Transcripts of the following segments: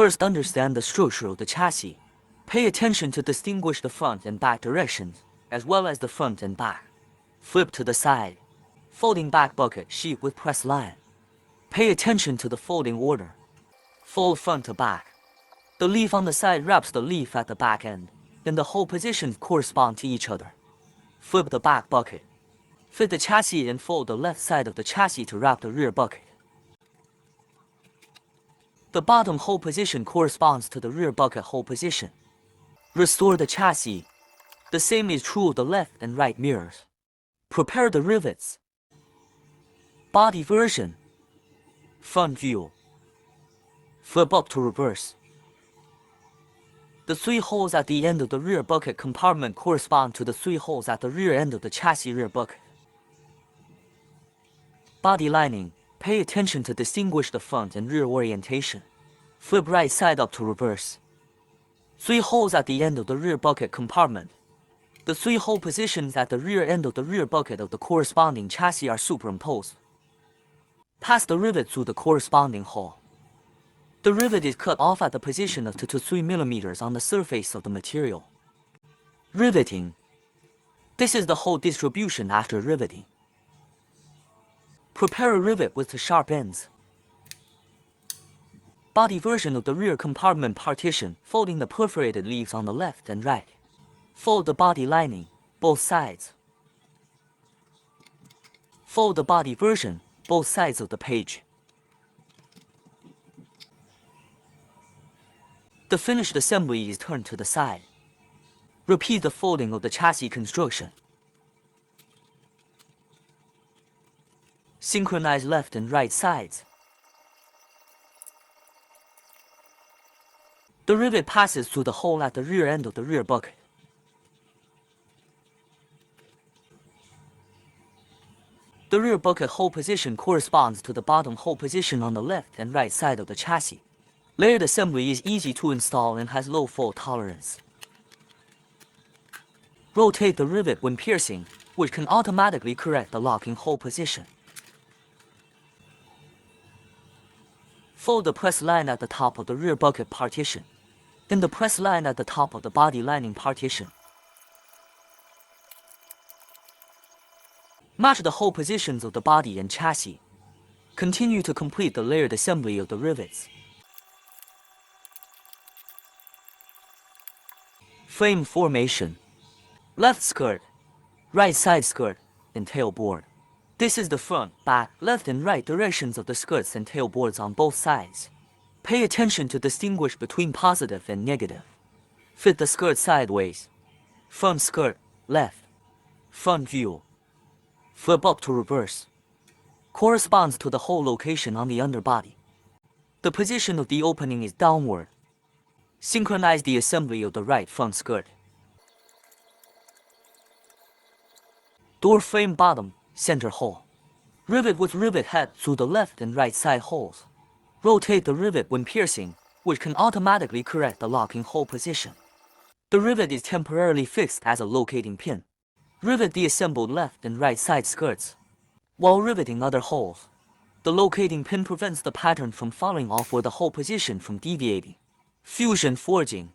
First, understand the structure of the chassis. Pay attention to distinguish the front and back directions, as well as the front and back. Flip to the side. Folding back bucket sheet with press line. Pay attention to the folding order. Fold front to back. The leaf on the side wraps the leaf at the back end, then the whole positions correspond to each other. Flip the back bucket. Fit the chassis and fold the left side of the chassis to wrap the rear bucket. The bottom hole position corresponds to the rear bucket hole position. Restore the chassis. The same is true of the left and right mirrors. Prepare the rivets. Body version. Front view. Flip up to reverse. The 3 holes at the end of the rear bucket compartment correspond to the 3 holes at the rear end of the chassis rear bucket. Body lining. Pay attention to distinguish the front and rear orientation. Flip right side up to reverse. 3 holes at the end of the rear bucket compartment. The 3 hole positions at the rear end of the rear bucket of the corresponding chassis are superimposed. Pass the rivet through the corresponding hole. The rivet is cut off at the position of 2 to 3 mm on the surface of the material. Riveting. This is the hole distribution after riveting. Prepare a rivet with the sharp ends. Body version of the rear compartment partition, folding the perforated leaves on the left and right. Fold the body lining, both sides. Fold the body version, both sides of the page. The finished assembly is turned to the side. Repeat the folding of the chassis construction. Synchronize left and right sides. The rivet passes through the hole at the rear end of the rear bucket. The rear bucket hole position corresponds to the bottom hole position on the left and right side of the chassis. Layered assembly is easy to install and has low fault tolerance. Rotate the rivet when piercing, which can automatically correct the locking hole position. Fold the press line at the top of the rear bucket partition, then the press line at the top of the body lining partition. Match the hole positions of the body and chassis. Continue to complete the layered assembly of the rivets. Frame formation. Left skirt, right side skirt, and tailboard. This is the front, back, left and right directions of the skirts and tailboards on both sides. Pay attention to distinguish between positive and negative. Fit the skirt sideways. Front skirt, left. Front view. Flip up to reverse. Corresponds to the hole location on the underbody. The position of the opening is downward. Synchronize the assembly of the right front skirt. Door frame bottom, center hole. Rivet with rivet head through the left and right side holes. Rotate the rivet when piercing, which can automatically correct the locking hole position. The rivet is temporarily fixed as a locating pin. Rivet the assembled left and right side skirts. While riveting other holes, the locating pin prevents the pattern from falling off or the hole position from deviating. Fusion forging.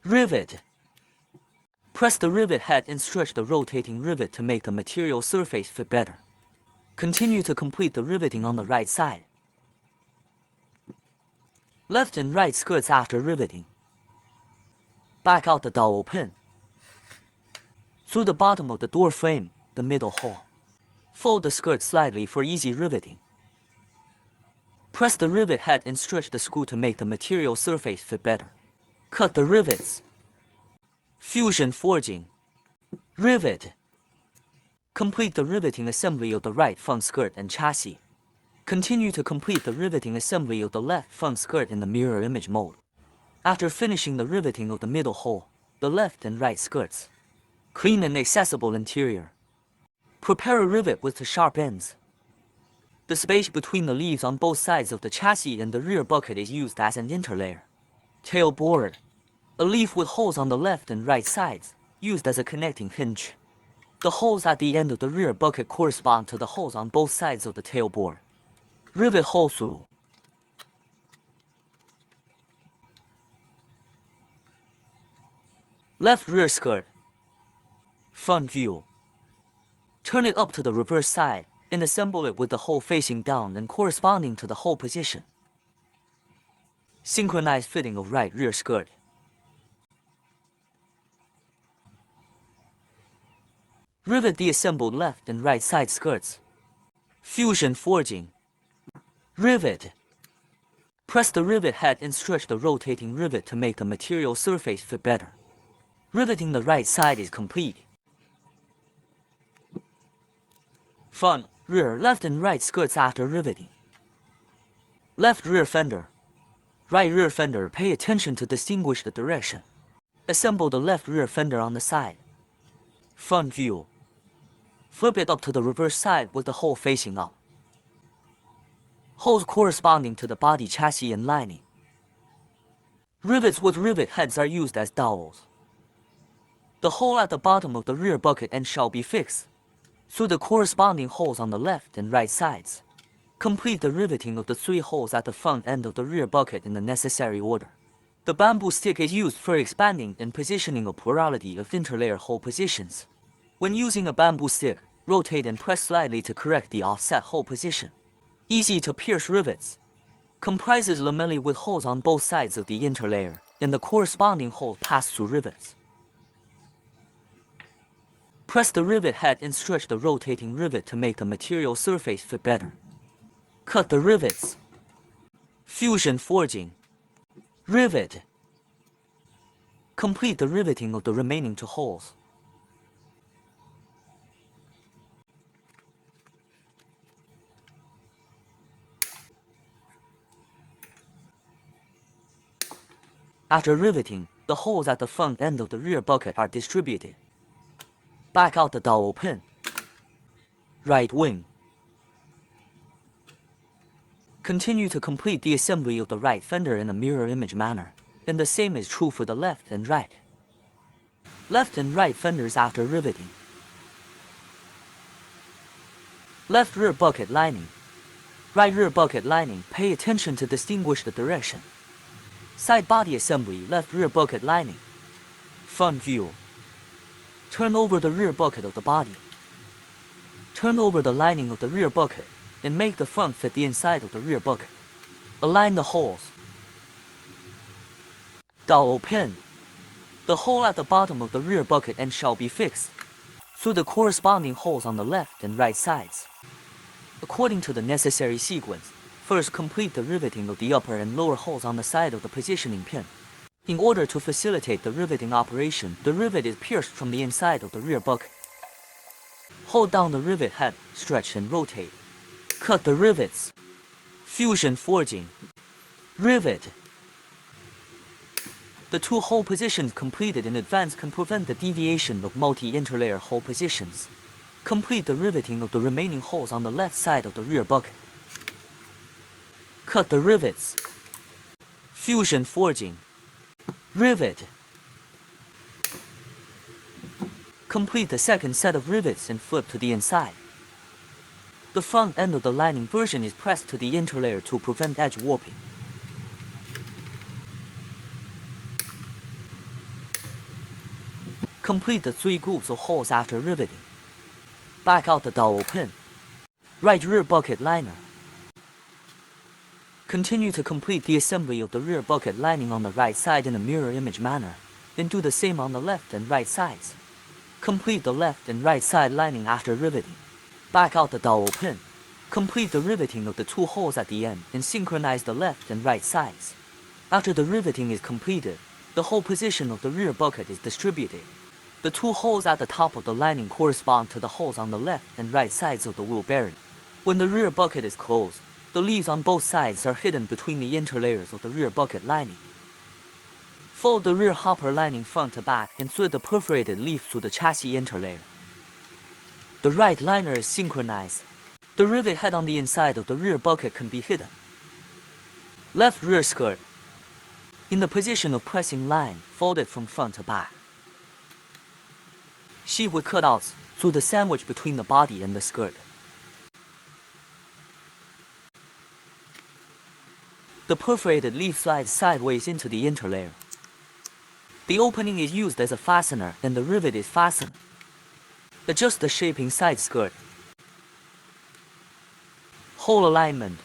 Rivet. Press the rivet head and stretch the rotating rivet to make the material surface fit better. Continue to complete the riveting on the right side. Left and right skirts after riveting. Back out the dowel pin. Through the bottom of the door frame, the middle hole. Fold the skirt slightly for easy riveting. Press the rivet head and stretch the screw to make the material surface fit better. Cut the rivets. Fusion forging. Rivet. Complete the riveting assembly of the right front skirt and chassis. Continue to complete the riveting assembly of the left front skirt in the mirror image mode. After finishing the riveting of the middle hole, the left and right skirts. Clean and accessible interior. Prepare a rivet with the sharp ends. The space between the leaves on both sides of the chassis and the rear bucket is used as an interlayer. Tailboard. A leaf with holes on the left and right sides, used as a connecting hinge. The holes at the end of the rear bucket correspond to the holes on both sides of the tailboard. Rivet hole through. Left rear skirt. Front view. Turn it up to the reverse side and assemble it with the hole facing down and corresponding to the hole position. Synchronized fitting of right rear skirt. Rivet the assembled left and right side skirts. Fusion forging. Rivet. Press the rivet head and stretch the rotating rivet to make the material surface fit better. Riveting the right side is complete. Front, rear, left and right skirts after riveting. Left rear fender. Right rear fender, pay attention to distinguish the direction. Assemble the left rear fender on the side. Front view. Flip it up to the reverse side with the hole facing up. Holes corresponding to the body chassis and lining. Rivets with rivet heads are used as dowels. The hole at the bottom of the rear bucket end shall be fixed through the corresponding holes on the left and right sides. Complete the riveting of the 3 holes at the front end of the rear bucket in the necessary order. The bamboo stick is used for expanding and positioning a plurality of interlayer hole positions. When using a bamboo stick, rotate and press slightly to correct the offset hole position. Easy to pierce rivets. Comprises lamellae with holes on both sides of the interlayer, and the corresponding hole pass through rivets. Press the rivet head and stretch the rotating rivet to make the material surface fit better. Cut the rivets. Fusion forging. Rivet. Complete the riveting of the remaining 2 holes. After riveting, the holes at the front end of the rear bucket are distributed. Back out the dowel pin. Right wing. Continue to complete the assembly of the right fender in a mirror image manner, and the same is true for the left and right. Left and right fenders after riveting. Left rear bucket lining. Right rear bucket lining, pay attention to distinguish the direction. Side body assembly, left rear bucket lining. Front view. Turn over the rear bucket of the body. Turn over the lining of the rear bucket and make the front fit the inside of the rear bucket. Align the holes. Dowel pin. The hole at the bottom of the rear bucket end shall be fixed through the corresponding holes on the left and right sides. According to the necessary sequence, first complete the riveting of the upper and lower holes on the side of the positioning pin. In order to facilitate the riveting operation, the rivet is pierced from the inside of the rear bucket. Hold down the rivet head, stretch and rotate. Cut the rivets. Fusion forging. Rivet. The 2 hole positions completed in advance can prevent the deviation of multi-interlayer hole positions. Complete the riveting of the remaining holes on the left side of the rear bucket. Cut the rivets. Fusion forging. Rivet. Complete the second set of rivets and flip to the inside. The front end of the lining version is pressed to the interlayer to prevent edge warping. Complete the 3 groups of holes after riveting. Back out the dowel pin. Right rear bucket liner. Continue to complete the assembly of the rear bucket lining on the right side in a mirror image manner, then do the same on the left and right sides. Complete the left and right side lining after riveting. Back out the dowel pin. Complete the riveting of the 2 holes at the end and synchronize the left and right sides. After the riveting is completed, the hole position of the rear bucket is distributed. The 2 holes at the top of the lining correspond to the holes on the left and right sides of the wheel bearing. When the rear bucket is closed, the leaves on both sides are hidden between the interlayers of the rear bucket lining. Fold the rear hopper lining front to back and thread the perforated leaf through the chassis interlayer. The right liner is synchronized. The rivet head on the inside of the rear bucket can be hidden. Left rear skirt. In the position of pressing line, folded from front to back. Sheave with cutouts through the sandwich between the body and the skirt. The perforated leaf slides sideways into the interlayer. The opening is used as a fastener and the rivet is fastened. Adjust the shape inside skirt. Hole alignment.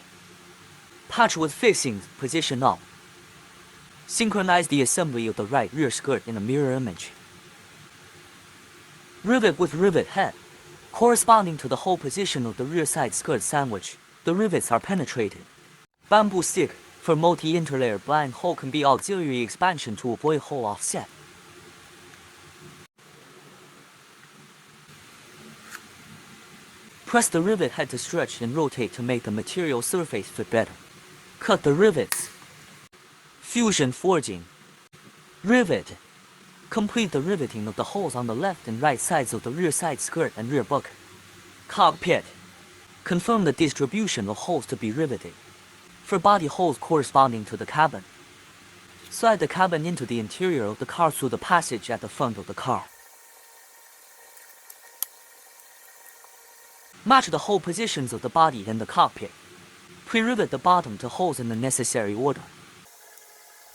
Patch with fixings position up. Synchronize the assembly of the right rear skirt in a mirror image. Rivet with rivet head. Corresponding to the hole position of the rear side skirt sandwich, the rivets are penetrated. Bamboo stick. For multi-interlayer blind hole can be auxiliary expansion to avoid hole offset. Press the rivet head to stretch and rotate to make the material surface fit better. Cut the rivets. Fusion forging. Rivet. Complete the riveting of the holes on the left and right sides of the rear side skirt and rear bucket. Cockpit. Confirm the distribution of holes to be riveted. For body holes corresponding to the cabin, slide the cabin into the interior of the car through the passage at the front of the car. Match the hole positions of the body and the cockpit. Pre-rivet the bottom to holes in the necessary order.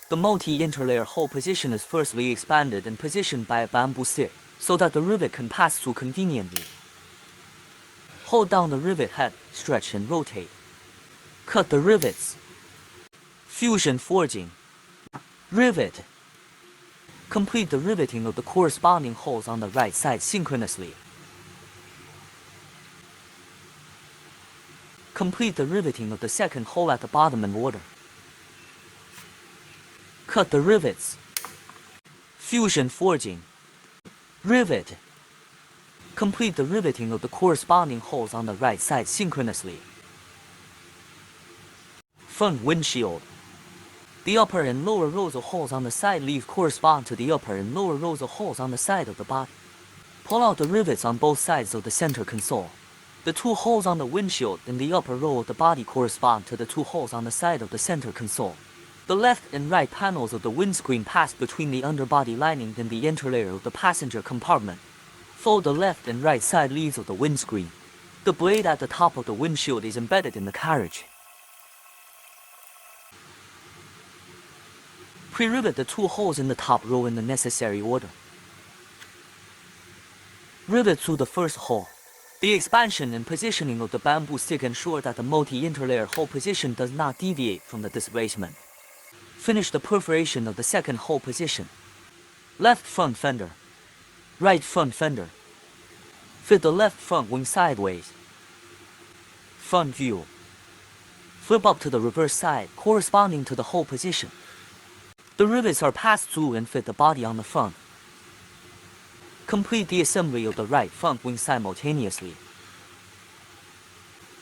The multi-interlayer hole position is firstly expanded and positioned by a bamboo stick so that the rivet can pass through conveniently. Hold down the rivet head, stretch and rotate. Cut the rivets. Fusion forging. Rivet. Complete the riveting of the corresponding holes on the right side synchronously. Complete the riveting of the second hole at the bottom in order. Cut the rivets. Fusion forging. Rivet. Complete the riveting of the corresponding holes on the right side synchronously. Front windshield. The upper and lower rows of holes on the side leaves correspond to the upper and lower rows of holes on the side of the body. Pull out the rivets on both sides of the center console. The two holes on the windshield in the upper row of the body correspond to the two holes on the side of the center console. The left and right panels of the windscreen pass between the underbody lining and the interlayer of the passenger compartment. Fold the left and right side leaves of the windscreen. The blade at the top of the windshield is embedded in the carriage. Pre-rivet the two holes in the top row in the necessary order. Rivet through the first hole. The expansion and positioning of the bamboo stick ensure that the multi-interlayer hole position does not deviate from the displacement. Finish the perforation of the second hole position. Left front fender. Right front fender. Fit the left front wing sideways. Front view. Flip up to the reverse side corresponding to the hole position. The rivets are passed through and fit the body on the front. Complete the assembly of the right front wing simultaneously.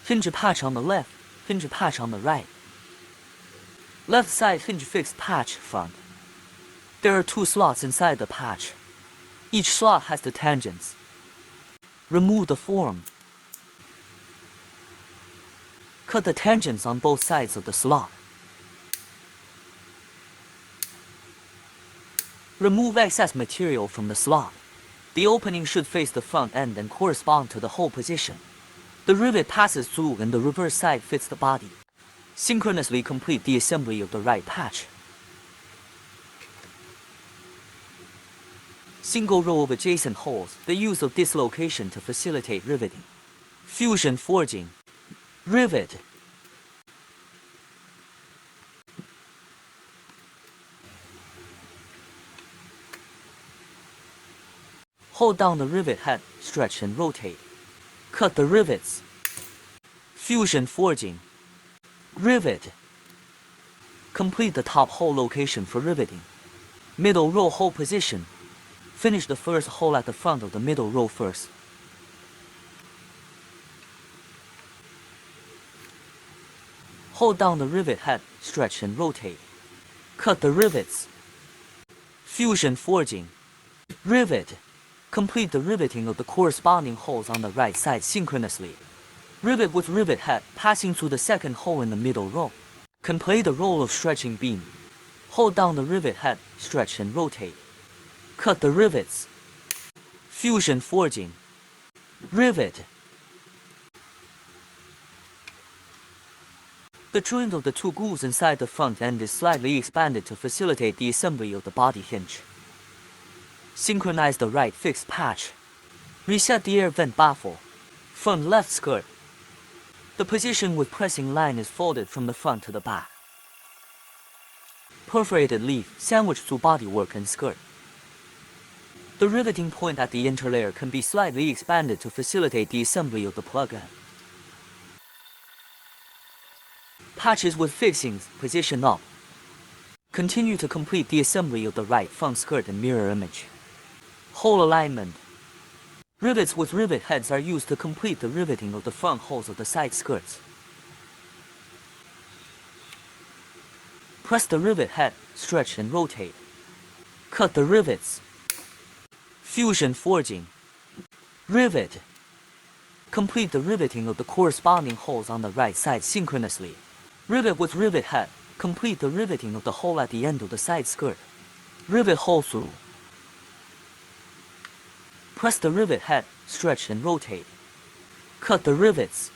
Hinge patch on the left, hinge patch on the right. Left side hinge fixed patch front. There are two slots inside the patch. Each slot has the tangents. Remove the form. Cut the tangents on both sides of the slot. Remove excess material from the slot. The opening should face the front end and correspond to the hole position. The rivet passes through and the reverse side fits the body. Synchronously complete the assembly of the right patch. Single row of adjacent holes, the use of dislocation to facilitate riveting. Fusion forging. Rivet. Hold down the rivet head, stretch and rotate. Cut the rivets. Fusion forging. Rivet. Complete the top hole location for riveting. Middle row hole position. Finish the first hole at the front of the middle row first. Hold down the rivet head, stretch and rotate. Cut the rivets. Fusion forging. Rivet. Complete the riveting of the corresponding holes on the right side synchronously. Rivet with rivet head passing through the second hole in the middle row. Can play the role of stretching beam. Hold down the rivet head, stretch and rotate. Cut the rivets. Fusion forging. Rivet. The joint of the two grooves inside the front end is slightly expanded to facilitate the assembly of the body hinge. Synchronize the right fixed patch. Reset the air vent baffle. Front left skirt. The position with pressing line is folded from the front to the back. Perforated leaf sandwiched through bodywork and skirt. The riveting point at the interlayer can be slightly expanded to facilitate the assembly of the plug-in. Patches with fixings position up. Continue to complete the assembly of the right front skirt and mirror image. Hole alignment. Rivets with rivet heads are used to complete the riveting of the front holes of the side skirts. Press the rivet head, stretch and rotate. Cut the rivets. Fusion forging. Rivet. Complete the riveting of the corresponding holes on the right side synchronously. Rivet with rivet head. Complete the riveting of the hole at the end of the side skirt. Rivet hole through. Press the rivet head, stretch and rotate. Cut the rivets.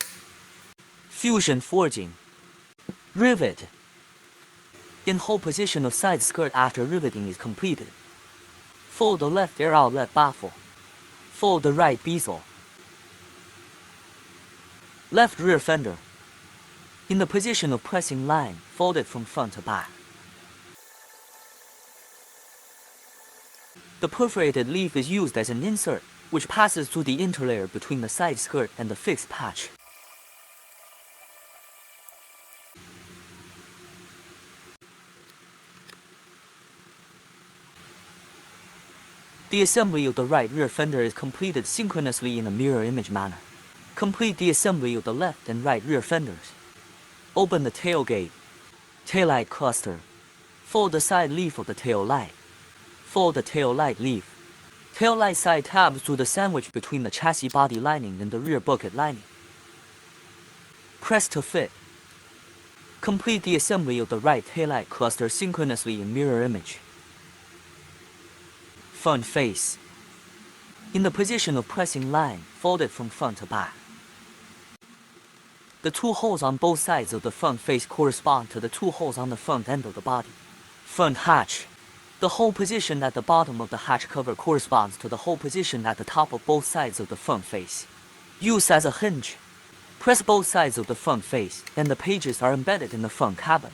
Fusion forging. Rivet. In hold position of side skirt after riveting is completed. Fold the left air outlet baffle. Fold the right bezel. Left rear fender. In the position of pressing line, folded from front to back. The perforated leaf is used as an insert, which passes through the interlayer between the side skirt and the fixed patch. The assembly of the right rear fender is completed synchronously in a mirror image manner. Complete the assembly of the left and right rear fenders. Open the tailgate. Taillight cluster. Fold the side leaf of the tail light. Fold the tail light leaf. Tail light side tabs through the sandwich between the chassis body lining and the rear bucket lining. Press to fit. Complete the assembly of the right taillight cluster synchronously in mirror image. Front face. In the position of pressing line, folded from front to back. The two holes on both sides of the front face correspond to the two holes on the front end of the body. Front hatch. The hole position at the bottom of the hatch cover corresponds to the hole position at the top of both sides of the front face. Use as a hinge. Press both sides of the front face, and the pages are embedded in the front cabin.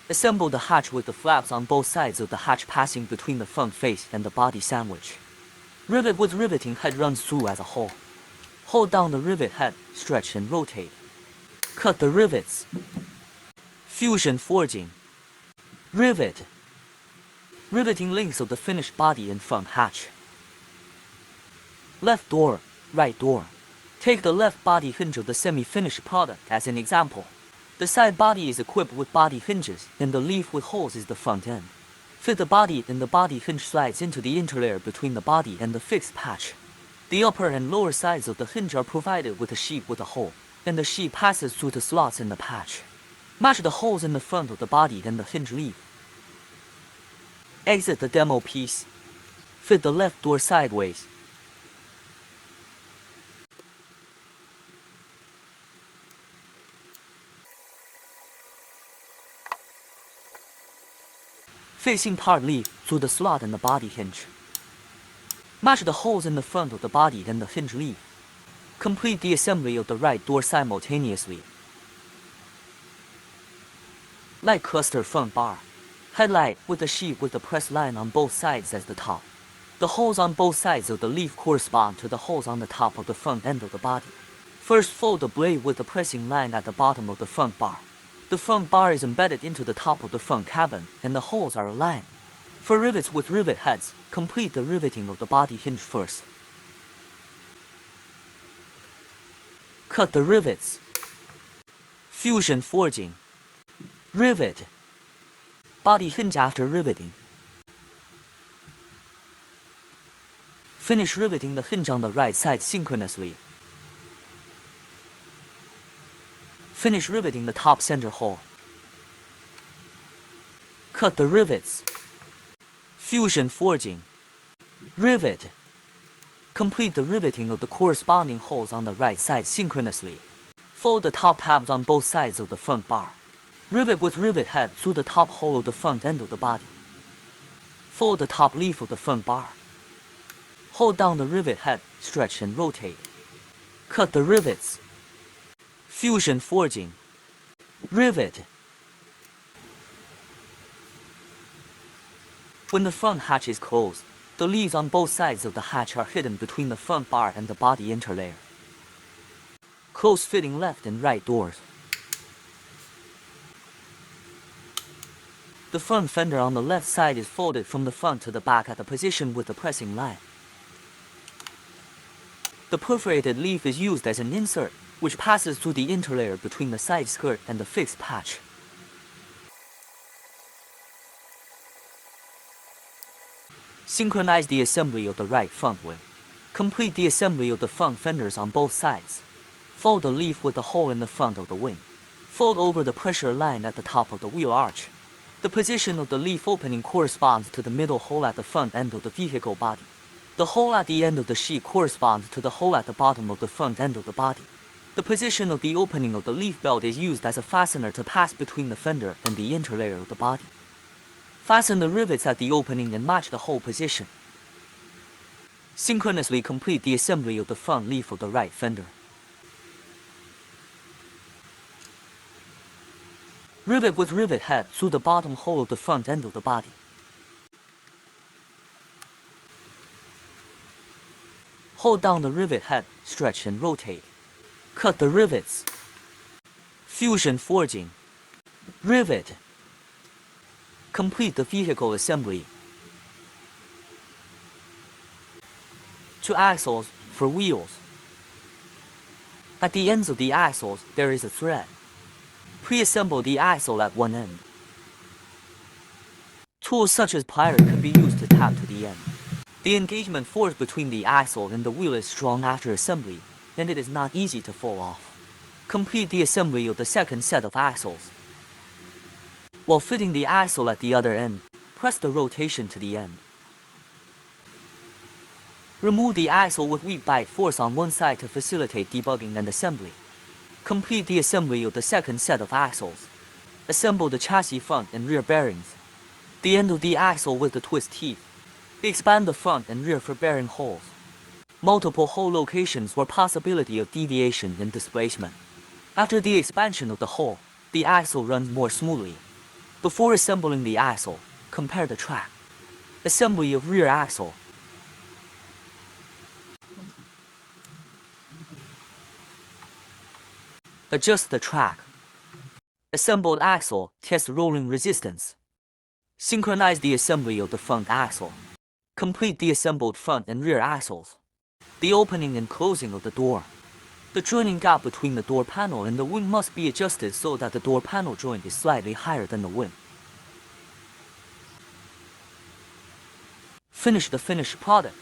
Assemble the hatch with the flaps on both sides of the hatch passing between the front face and the body sandwich. Rivet with riveting head runs through as a whole. Hold down the rivet head, stretch and rotate. Cut the rivets. Fusion forging. Rivet. Riveting links of the finished body and front hatch. Left door, right door. Take the left body hinge of the semi-finished product as an example. The side body is equipped with body hinges, and the leaf with holes is the front end. Fit the body, and the body hinge slides into the interlayer between the body and the fixed patch. The upper and lower sides of the hinge are provided with a sheet with a hole, and the sheet passes through the slots in the patch. Match the holes in the front of the body and the hinge leaf. Exit the demo piece. Fit the left door sideways. Facing part leaf through the slot in the body hinge. Match the holes in the front of the body and the hinge leaf. Complete the assembly of the right door simultaneously. Light cluster front bar. Headlight with the sheet with the press line on both sides as the top. The holes on both sides of the leaf correspond to the holes on the top of the front end of the body. First fold the blade with the pressing line at the bottom of the front bar. The front bar is embedded into the top of the front cabin, and the holes are aligned. For rivets with rivet heads, complete the riveting of the body hinge first. Cut the rivets. Fusion forging. Rivet. Body hinge after riveting. Finish riveting the hinge on the right side synchronously. Finish riveting the top center hole. Cut the rivets. Fusion forging. Rivet. Complete the riveting of the corresponding holes on the right side synchronously. Fold the top tabs on both sides of the front bar. Rivet with rivet head through the top hole of the front end of the body. Fold the top leaf of the front bar. Hold down the rivet head, stretch and rotate. Cut the rivets. Fusion forging. Rivet. When the front hatch is closed, the leaves on both sides of the hatch are hidden between the front bar and the body interlayer. Close-fitting left and right doors. The front fender on the left side is folded from the front to the back at the position with the pressing line. The perforated leaf is used as an insert, which passes through the interlayer between the side skirt and the fixed patch. Synchronize the assembly of the right front wing. Complete the assembly of the front fenders on both sides. Fold the leaf with the hole in the front of the wing. Fold over the pressure line at the top of the wheel arch. The position of the leaf opening corresponds to the middle hole at the front end of the vehicle body. The hole at the end of the sheet corresponds to the hole at the bottom of the front end of the body. The position of the opening of the leaf belt is used as a fastener to pass between the fender and the interlayer of the body. Fasten the rivets at the opening and match the hole position. Synchronously complete the assembly of the front leaf of the right fender. Rivet with rivet head through the bottom hole of the front end of the body. Hold down the rivet head, stretch and rotate. Cut the rivets. Fusion forging. Rivet. Complete the vehicle assembly. 2 axles for wheels. At the ends of the axles, there is a thread. Pre-assemble the axle at one end. Tools such as pliers can be used to tap to the end. The engagement force between the axle and the wheel is strong after assembly, and it is not easy to fall off. Complete the assembly of the second set of axles. While fitting the axle at the other end, press the rotation to the end. Remove the axle with weak bite force on one side to facilitate debugging and assembly. Complete the assembly of the second set of axles. Assemble the chassis front and rear bearings. The end of the axle with the twist teeth. Expand the front and rear for bearing holes. Multiple hole locations for possibility of deviation and displacement. After the expansion of the hole, the axle runs more smoothly. Before assembling the axle, compare the track. Assembly of rear axle. Adjust the track. Assembled axle, test rolling resistance. Synchronize the assembly of the front axle. Complete the assembled front and rear axles. The opening and closing of the door. The joining gap between the door panel and the wing must be adjusted so that the door panel joint is slightly higher than the wing. Finish the finished product.